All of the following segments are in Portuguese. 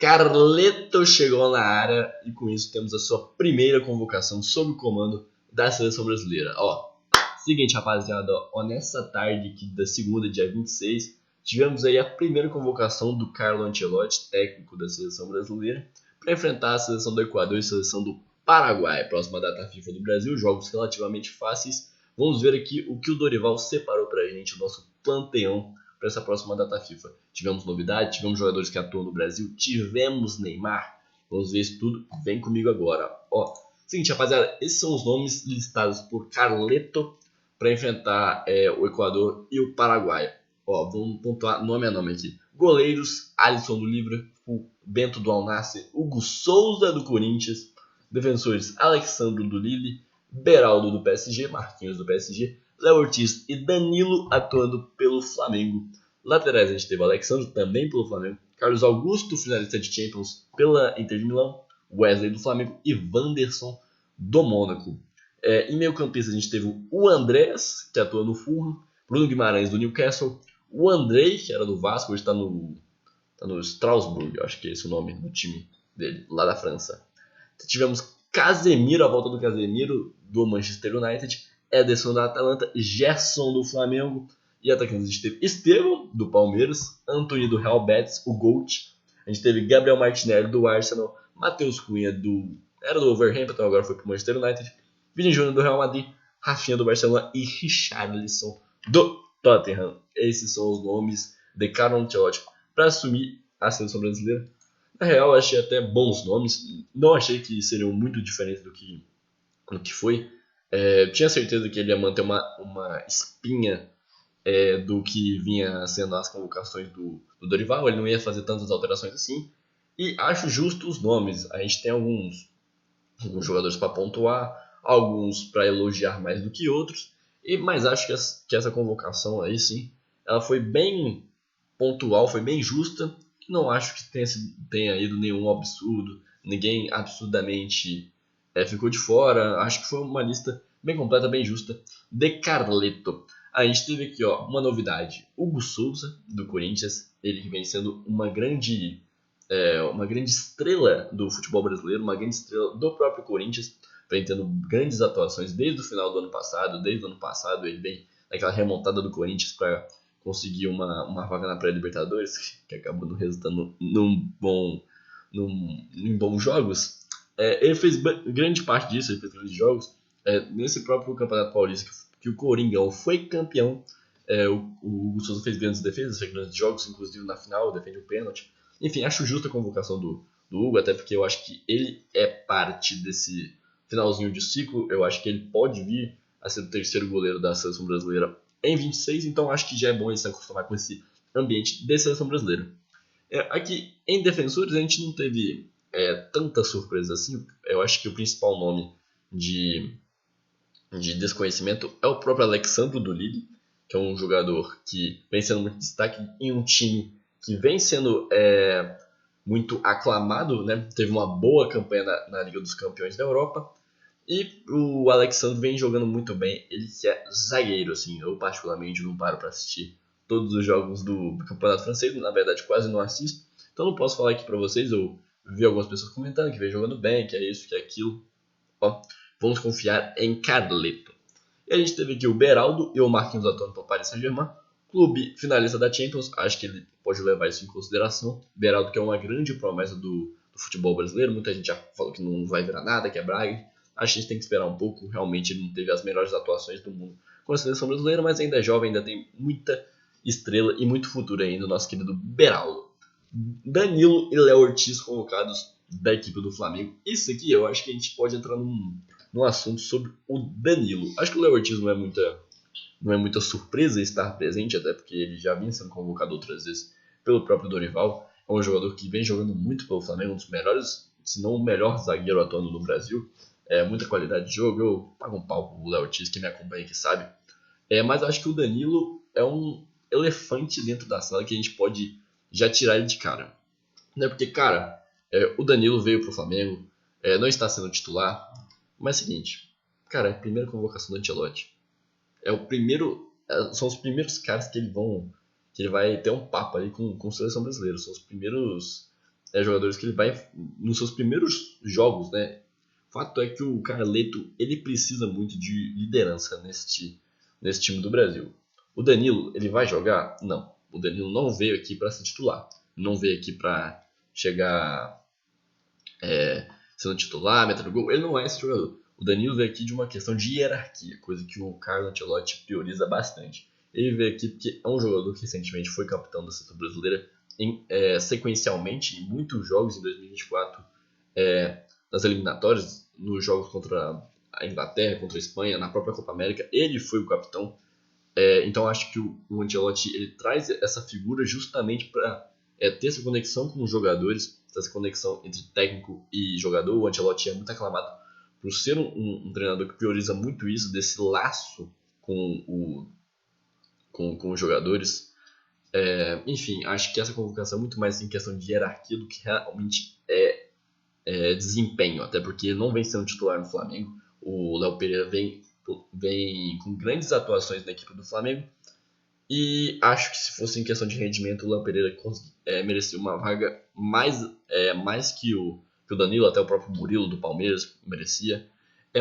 Carleto chegou na área e com isso temos a sua primeira convocação sob o comando da seleção brasileira. Seguinte, rapaziada, nessa tarde aqui da segunda, dia 26, tivemos aí a primeira convocação do Carlo Ancelotti, técnico da seleção brasileira, para enfrentar a seleção do Equador e a seleção do Paraguai. Próxima data FIFA do Brasil, jogos relativamente fáceis. Vamos ver aqui o que o Dorival separou pra gente, o nosso panteão para essa próxima data FIFA. Tivemos novidade, tivemos jogadores que atuam no Brasil, tivemos Neymar. Vamos ver isso tudo, vem comigo agora. Seguinte, rapaziada, esses são os nomes listados por Carleto para enfrentar o Equador e o Paraguai. Vamos pontuar nome a nome aqui. Goleiros: Alisson do Liverpool, Bento do Al Nassr, Hugo Souza do Corinthians. Defensores: Alexandro do Lille, Beraldo do PSG, Marquinhos do PSG, Léo Ortiz e Danilo atuando pelo Flamengo. Laterais a gente teve Alexandre também pelo Flamengo, Carlos Augusto, finalista de Champions pela Inter de Milão, Wesley do Flamengo e Wanderson do Mônaco. Em meio campista a gente teve o Andrés, que atua no Fulham, Bruno Guimarães do Newcastle, o Andrei, que era do Vasco, hoje está no Strasbourg, eu acho que é esse o nome do time dele, lá da França. Tivemos Casemiro, a volta do Casemiro do Manchester United, Ederson da Atalanta, Gerson do Flamengo e atacantes. A gente teve Estevão do Palmeiras, Antony do Real Betis, o Gold. A gente teve Gabriel Martinelli do Arsenal, Matheus Cunha era do Wolverhampton, agora foi pro Manchester United, Vini Júnior do Real Madrid, Rafinha do Barcelona e Richarlison do Tottenham. Esses são os nomes de Carlo Ancelotti para assumir a seleção brasileira. Na real, eu achei até bons nomes. Não achei que seriam muito diferentes do que foi. Tinha certeza que ele ia manter uma espinha do que vinha sendo as convocações do Dorival. Ele não ia fazer tantas alterações assim. E acho justo os nomes. A gente tem alguns jogadores para pontuar, alguns para elogiar mais do que outros. Mas acho que essa convocação aí sim, ela foi bem pontual, foi bem justa. Não acho que tenha ido nenhum absurdo, ninguém absurdamente ficou de fora. Acho que foi uma lista bem completa, bem justa de Carleto. A gente teve aqui uma novidade: Hugo Souza do Corinthians, ele que vem sendo uma grande estrela do futebol brasileiro, uma grande estrela do próprio Corinthians, vem tendo grandes atuações desde o final do ano passado. Desde o ano passado ele vem naquela remontada do Corinthians para conseguir uma vaga na pré-Libertadores, que acabou não resultando em bons jogos. Ele fez grande parte disso, ele fez grandes jogos. Nesse próprio Campeonato Paulista, que o Coringão foi campeão, o Hugo Souza fez grandes defesas, fez grandes jogos, inclusive na final, defende o pênalti. Enfim, acho justa a convocação do Hugo, até porque eu acho que ele é parte desse finalzinho de ciclo. Eu acho que ele pode vir a ser o terceiro goleiro da seleção brasileira em 26, então acho que já é bom ele se acostumar com esse ambiente de seleção brasileira. Aqui em defensores a gente não teve tanta surpresa assim. Eu acho que o principal nome de desconhecimento é o próprio Alexandro do Lille, que é um jogador que vem sendo muito destaque em um time que vem sendo muito aclamado, né? Teve uma boa campanha na Liga dos Campeões da Europa. E o Alexandre vem jogando muito bem. Ele que é zagueiro, assim. Eu particularmente não paro para assistir todos os jogos do Campeonato Francês. Na verdade, quase não assisto. Então não posso falar aqui para vocês. Eu vi algumas pessoas comentando que vem jogando bem, que é isso, que é aquilo. Vamos confiar em Carleto. E a gente teve aqui o Beraldo e o Marquinhos atuando para o Paris Saint-Germain. Clube finalista da Champions. Acho que ele pode levar isso em consideração. Beraldo, que é uma grande promessa do futebol brasileiro. Muita gente já falou que não vai virar nada, que é Braga. Acho que a gente tem que esperar um pouco. Realmente ele não teve as melhores atuações do mundo com a seleção brasileira, mas ainda é jovem, ainda tem muita estrela e muito futuro ainda, o nosso querido Beraldo. Danilo e Léo Ortiz convocados da equipe do Flamengo. Isso aqui eu acho que a gente pode entrar num assunto sobre o Danilo. Acho que o Léo Ortiz não é muita surpresa estar presente, até porque ele já vinha sendo convocado outras vezes pelo próprio Dorival. É um jogador que vem jogando muito pelo Flamengo, um dos melhores, se não o melhor zagueiro atuando no Brasil. Muita qualidade de jogo. Eu pago um pau pro Léo Ortiz, que me acompanha aqui sabe. Mas eu acho que o Danilo é um elefante dentro da sala que a gente pode já tirar ele de cara. Né? Porque, cara, o Danilo veio pro Flamengo, não está sendo titular. Mas é o seguinte, cara, é a primeira convocação do Ancelotti. São os primeiros caras que ele vai ter um papo ali com a seleção brasileira. São os primeiros jogadores que ele vai nos seus primeiros jogos, né? O fato é que o Carleto ele precisa muito de liderança nesse time do Brasil. O Danilo, ele vai jogar? Não. O Danilo não veio aqui para ser titular. Não veio aqui para chegar sendo titular, metendo gol. Ele não é esse jogador. O Danilo veio aqui de uma questão de hierarquia, coisa que o Carlo Ancelotti prioriza bastante. Ele veio aqui porque é um jogador que recentemente foi capitão da seleção brasileira sequencialmente em muitos jogos em 2024, nas eliminatórias, nos jogos contra a Inglaterra, contra a Espanha, na própria Copa América, ele foi o capitão. Então acho que o Ancelotti ele traz essa figura justamente para ter essa conexão com os jogadores, essa conexão entre técnico e jogador. O Ancelotti é muito aclamado por ser um treinador que prioriza muito isso, desse laço com os jogadores. Enfim, acho que essa convocação é muito mais em questão de hierarquia do que realmente desempenho, até porque não vem sendo titular no Flamengo. O Léo Pereira vem com grandes atuações na equipe do Flamengo e acho que se fosse em questão de rendimento, o Léo Pereira merecia uma vaga mais que o Danilo, até o próprio Murilo do Palmeiras merecia.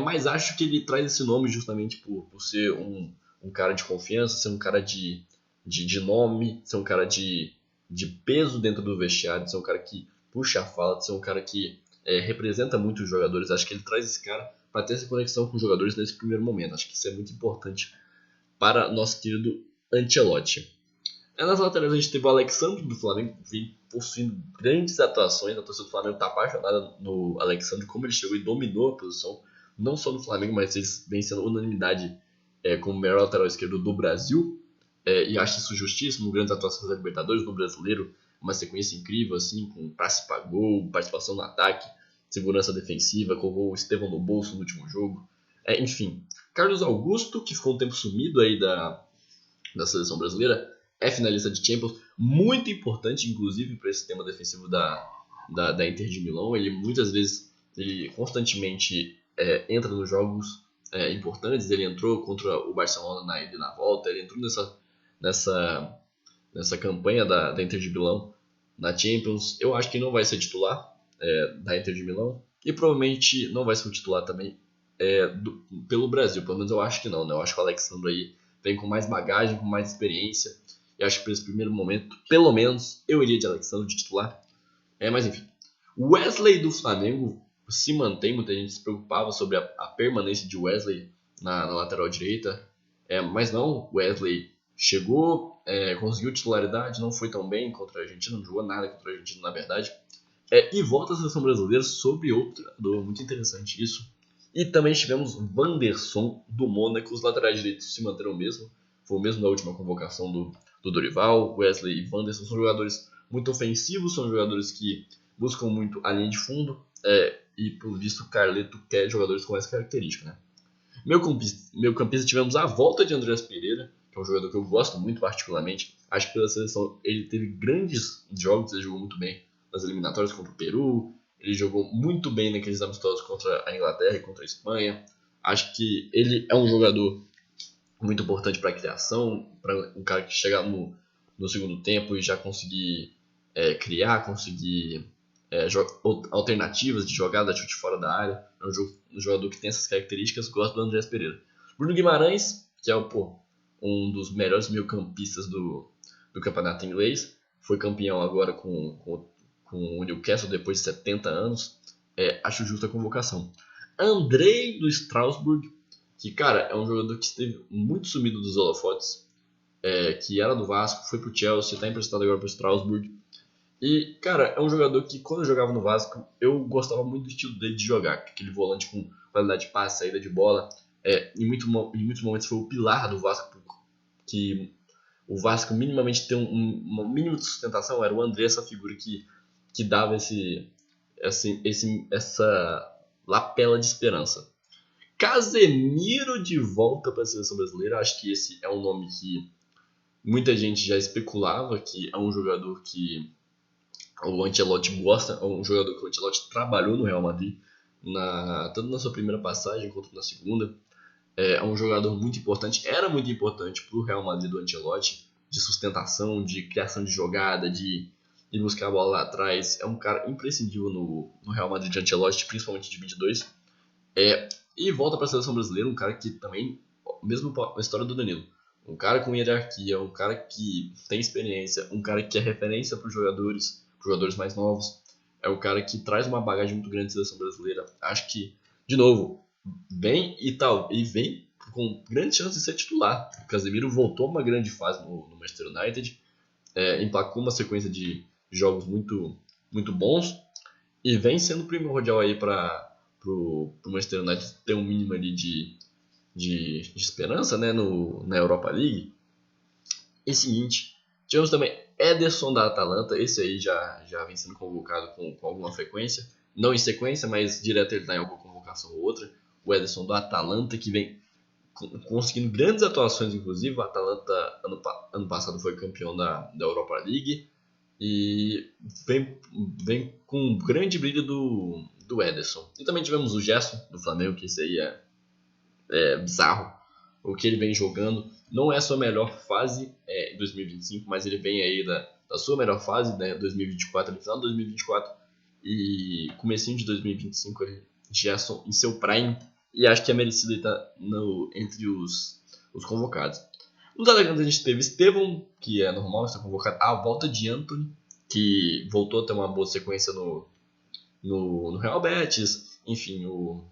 Mas acho que ele traz esse nome justamente por ser um cara de confiança, ser um cara de nome, ser um cara de peso dentro do vestiário, ser um cara que puxa a fala, ser um cara que representa muito os jogadores. Acho que ele traz esse cara para ter essa conexão com os jogadores nesse primeiro momento. Acho que isso é muito importante para nosso querido Ancelotti. Nas laterais a gente teve o Alexandre do Flamengo, vem possuindo grandes atuações. A torcida do Flamengo está apaixonada no Alexandre, como ele chegou e dominou a posição, não só no Flamengo, mas ele vem sendo unanimidade como o melhor lateral esquerdo do Brasil. E acho isso justíssimo, grandes atuações da Libertadores, no Brasileiro, uma sequência incrível, assim, com passe para gol, participação no ataque, segurança defensiva, colocou o Estevão no bolso no último jogo. Enfim, Carlos Augusto, que ficou um tempo sumido aí da seleção brasileira, é finalista de Champions, muito importante, inclusive, para esse tema defensivo da Inter de Milão. Ele muitas vezes, ele constantemente entra nos jogos importantes. Ele entrou contra o Barcelona na ida e na volta, ele entrou nessa campanha da Inter de Milão na Champions. Eu acho que não vai ser titular da Inter de Milão e provavelmente não vai ser um titular também pelo Brasil, pelo menos eu acho que não, né? Eu acho que o Alexandre aí vem com mais bagagem, com mais experiência, e acho que para esse primeiro momento, pelo menos, eu iria de Alexandre de titular. Mas enfim, o Wesley do Flamengo se mantém, muita gente se preocupava sobre a permanência de Wesley na lateral direita, mas não, Wesley chegou, conseguiu titularidade, não foi tão bem contra a Argentina, não jogou nada contra a Argentina na verdade, e volta à seleção brasileira sobre outro treinador, muito interessante isso. E também tivemos Wanderson do Mônaco, os laterais direitos se manteram o mesmo, foi o mesmo da última convocação do Dorival. Wesley e Wanderson são jogadores muito ofensivos, são jogadores que buscam muito a linha de fundo, e pelo visto o Carleto quer jogadores com essa característica, né? Meu campista tivemos a volta de Andreas Pereira, que é um jogador que eu gosto muito particularmente. Acho que pela seleção ele teve grandes jogos, ele jogou muito bem nas eliminatórias contra o Peru, ele jogou muito bem naqueles amistosos contra a Inglaterra e contra a Espanha. Acho que ele é um jogador muito importante para a criação, para um cara que chegar no segundo tempo e já conseguir criar, conseguir alternativas de jogada, chute fora da área. É um jogador que tem essas características. Gosto do Andrés Pereira. Bruno Guimarães, que é um dos melhores meio-campistas do campeonato inglês, foi campeão agora com o Newcastle depois de 70 anos. Acho justa a convocação. Andrei do Strasbourg, que, cara, é um jogador que esteve muito sumido dos holofotes, que era do Vasco, foi pro Chelsea, está emprestado agora pro Strasbourg. E, cara, é um jogador que, quando eu jogava no Vasco, eu gostava muito do estilo dele de jogar. Aquele volante com qualidade de passe, saída de bola. Em muitos momentos foi o pilar do Vasco, que o Vasco minimamente tem um mínimo de sustentação. Era o André, essa figura que dava essa lapela de esperança. Casemiro de volta para a seleção brasileira. Acho que esse é um nome que muita gente já especulava, que é um jogador que o Ancelotti gosta, é um jogador que o Ancelotti trabalhou no Real Madrid, tanto na sua primeira passagem quanto na segunda. É um jogador muito importante, era muito importante para o Real Madrid do Ancelotti, de sustentação, de criação de jogada, de e buscar a bola lá atrás. É um cara imprescindível no Real Madrid de Ancelotti, principalmente de 22. E volta para a seleção brasileira, um cara que também, mesmo a história do Danilo, um cara com hierarquia, um cara que tem experiência, um cara que é referência para os jogadores mais novos. É um cara que traz uma bagagem muito grande da seleção brasileira. Acho que, de novo, vem e vem com grande chance de ser titular. O Casemiro voltou a uma grande fase no Manchester United, emplacou uma sequência de jogos muito, muito bons e vem sendo primordial aí para o Manchester United ter um mínimo ali de esperança, né, na Europa League. E seguinte, tivemos também Ederson da Atalanta, esse aí já vem sendo convocado com alguma frequência, não em sequência, mas direto ele está em alguma convocação ou outra. O Ederson do Atalanta, que vem conseguindo grandes atuações, inclusive. O Atalanta ano passado foi campeão da Europa League e vem com um grande brilho do Ederson. E também tivemos o Gerson do Flamengo, que esse aí é bizarro. O que ele vem jogando não é a sua melhor fase em 2025, mas ele vem aí da sua melhor fase, né, 2024, no final de 2024 e comecinho de 2025, ele Gerson em seu prime, e acho que é merecido estar entre os convocados. Nos atacantes a gente teve Estevão, que é normal estar convocado, a volta de Antony, que voltou a ter uma boa sequência no Real Betis, enfim, o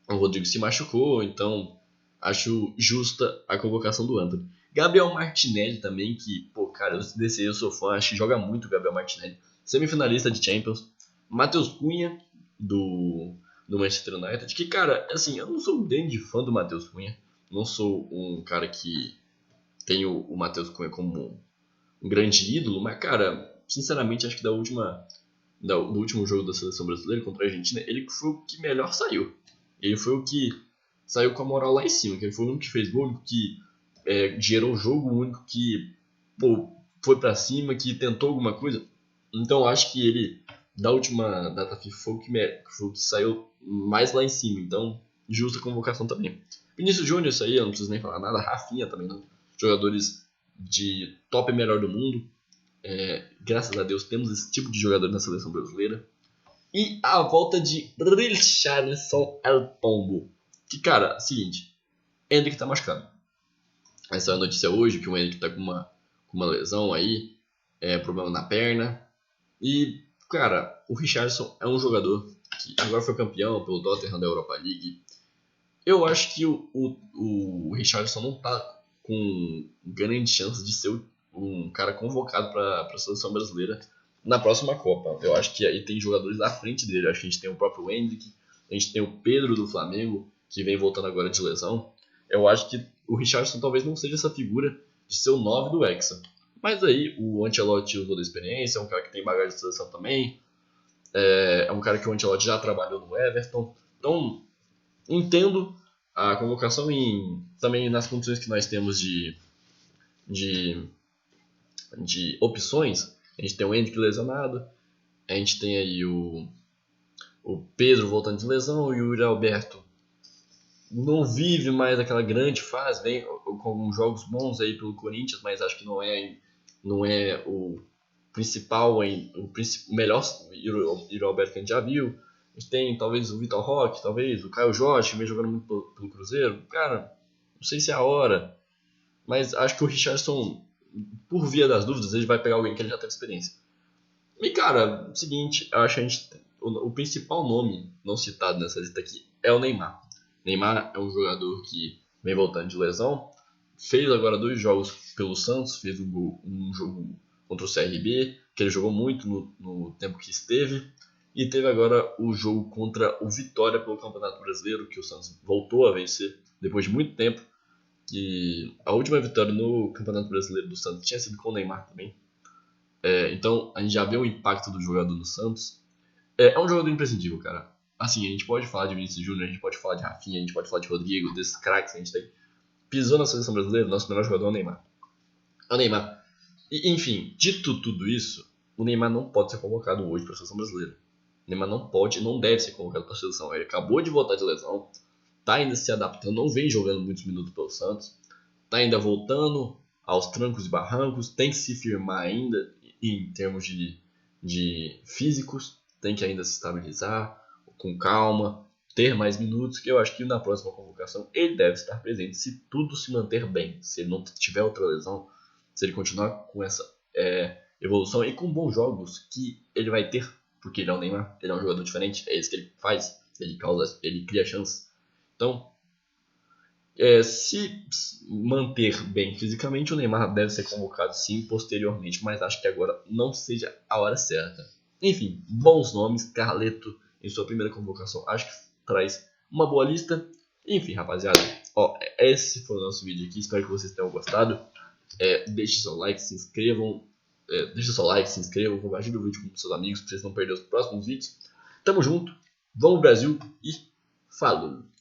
Rodrigo se machucou, então acho justa a convocação do Antony. Gabriel Martinelli também, que, pô, cara, desse aí eu sou fã, acho que joga muito o Gabriel Martinelli. Semifinalista de Champions. Matheus Cunha, do Manchester United, que, cara, assim, eu não sou um grande fã do Matheus Cunha. Não sou um cara que tem o Matheus Cunha como um grande ídolo, mas, cara, sinceramente, acho que do último jogo da seleção brasileira contra a Argentina, ele foi o que melhor saiu. Ele foi o que saiu com a moral lá em cima, que ele foi o único que fez gol, o único que gerou o jogo, o único que foi pra cima, que tentou alguma coisa. Então acho que ele, da última data FIFA, foi o que saiu mais lá em cima. Então, justa convocação também. Vinícius Júnior, isso aí, eu não preciso nem falar nada. Rafinha também, não. Jogadores de top melhor do mundo. Graças a Deus temos esse tipo de jogador na seleção brasileira. E a volta de Richarlison El Pombo. Que, cara, seguinte, Endrick tá machucado. Essa é a notícia hoje, que o Endrick tá com uma lesão aí, problema na perna. E, cara, o Richarlison é um jogador que agora foi campeão pelo Tottenham da Europa League. Eu acho que o Richarlison não tá com grande chance de ser um cara convocado para a seleção brasileira na próxima Copa. Eu acho que aí tem jogadores à frente dele. Eu acho que a gente tem o próprio Endrick, a gente tem o Pedro do Flamengo, que vem voltando agora de lesão. Eu acho que o Richarlison talvez não seja essa figura de ser o 9 do Hexa. Mas aí o Ancelotti usou da experiência, é um cara que tem bagagem de seleção também. É um cara que o Ancelotti já trabalhou no Everton. Então, entendo a convocação também nas condições que nós temos de opções. A gente tem o Endrick lesionado, a gente tem aí o Pedro voltando de lesão e o Yuri Alberto não vive mais aquela grande fase, vem com alguns jogos bons aí pelo Corinthians, mas acho que não é o principal, o melhor Yuri Alberto que a gente já viu. A gente tem talvez o Vitor Roque, talvez o Caio Jorge, que vem jogando muito pelo Cruzeiro. Cara, não sei se é a hora, mas acho que o Richarlison, por via das dúvidas, ele vai pegar alguém que ele já teve experiência. E, cara, seguinte, eu acho que o principal nome não citado nessa lista aqui é o Neymar. Neymar é um jogador que vem voltando de lesão, fez agora 2 jogos pelo Santos, fez um jogo contra o CRB, que ele jogou muito no tempo que esteve, e teve agora o jogo contra o Vitória pelo Campeonato Brasileiro, que o Santos voltou a vencer depois de muito tempo, que a última vitória no Campeonato Brasileiro do Santos tinha sido com o Neymar também. Então a gente já vê o impacto do jogador no Santos. É um jogador imprescindível, cara. Assim, a gente pode falar de Vinícius Júnior, a gente pode falar de Rafinha, a gente pode falar de Rodrigo, desses craques que a gente tem. Pisou na seleção brasileira, nosso melhor jogador é o Neymar. É o Neymar. E, enfim, dito tudo isso, o Neymar não pode ser convocado hoje para a seleção brasileira. O Neymar não pode, não deve ser convocado para a seleção. Ele acabou de voltar de lesão, tá ainda se adaptando, não vem jogando muitos minutos pelo Santos, tá ainda voltando aos trancos e barrancos, tem que se firmar ainda em termos de físicos, tem que ainda se estabilizar com calma, ter mais minutos, que eu acho que na próxima convocação ele deve estar presente se tudo se manter bem, se ele não tiver outra lesão, se ele continuar com essa evolução e com bons jogos que ele vai ter, porque ele é o Neymar, ele é um jogador diferente, é isso que ele faz, ele cria chances. Então, se manter bem fisicamente, o Neymar deve ser convocado sim posteriormente, mas acho que agora não seja a hora certa. Enfim, bons nomes, Carleto em sua primeira convocação, acho que traz uma boa lista. Enfim, rapaziada, esse foi o nosso vídeo aqui, espero que vocês tenham gostado. Deixe seu like, se inscrevam, compartilhe o vídeo com seus amigos para vocês não perderem os próximos vídeos. Tamo junto, vamos Brasil e falou!